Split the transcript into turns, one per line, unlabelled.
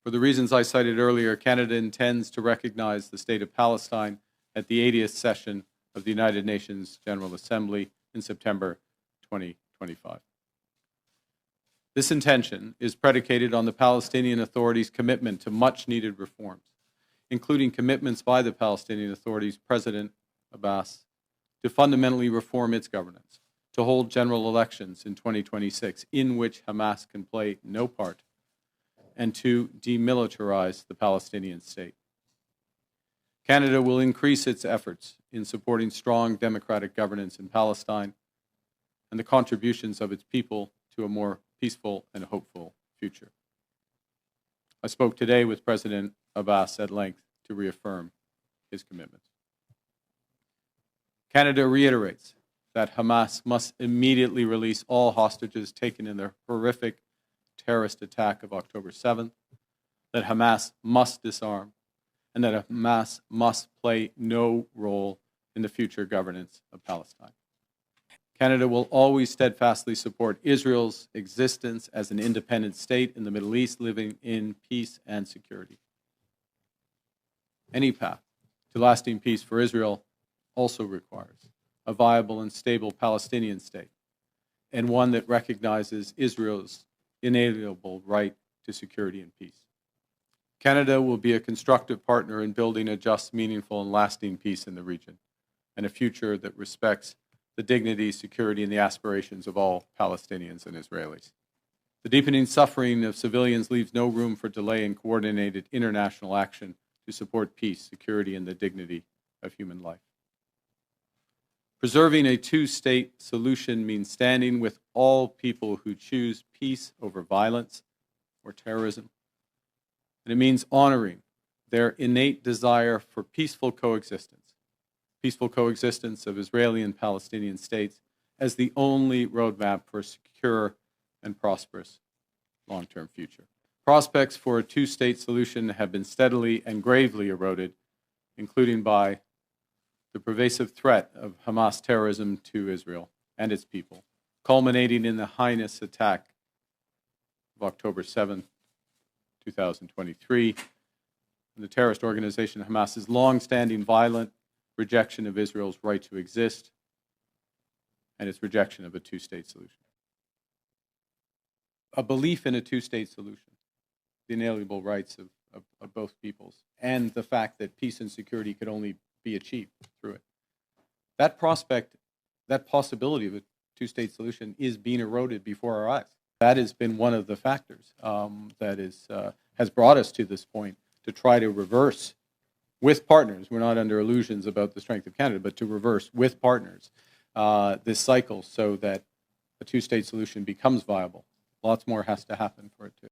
For the reasons I cited earlier, Canada intends to recognize the State of Palestine at the 80th session of the United Nations General Assembly in September 2025. This intention is predicated on the Palestinian Authority's commitment to much-needed reforms, including commitments by the Palestinian Authority's President Abbas to fundamentally reform its governance, to hold general elections in 2026 in which Hamas can play no part, and to demilitarize the Palestinian state. Canada will increase its efforts in supporting strong democratic governance in Palestine and the contributions of its people to a more peaceful and hopeful future. I spoke today with President Abbas at length to reaffirm his commitments. Canada reiterates that Hamas must immediately release all hostages taken in the horrific terrorist attack of October 7th, that Hamas must disarm, and that Hamas must play no role in the future governance of Palestine. Canada will always steadfastly support Israel's existence as an independent state in the Middle East, living in peace and security. Any path to lasting peace for Israel also requires a viable and stable Palestinian state, and one that recognizes Israel's inalienable right to security and peace. Canada will be a constructive partner in building a just, meaningful, and lasting peace in the region, and a future that respects the dignity, security, and the aspirations of all Palestinians and Israelis. The deepening suffering of civilians leaves no room for delay in coordinated international action to support peace, security, and the dignity of human life. Preserving a two-state solution means standing with all people who choose peace over violence or terrorism. And it means honoring their innate desire for peaceful coexistence of Israeli and Palestinian states as the only roadmap for a secure and prosperous long-term future. Prospects for a two-state solution have been steadily and gravely eroded, including by the pervasive threat of Hamas terrorism to Israel and its people, culminating in the heinous attack of October 7, 2023, and the terrorist organization Hamas's long-standing violent rejection of Israel's right to exist and its rejection of a two-state solution. A belief in a two-state solution, the inalienable rights of both peoples, and the fact that peace and security could only be achieved through it. That prospect, that possibility of a two-state solution is being eroded before our eyes. That has been one of the factors that has brought us to this point, to try to reverse with partners. We're not under illusions about the strength of Canada, but to reverse with partners this cycle so that a two-state solution becomes viable. Lots more has to happen for it to.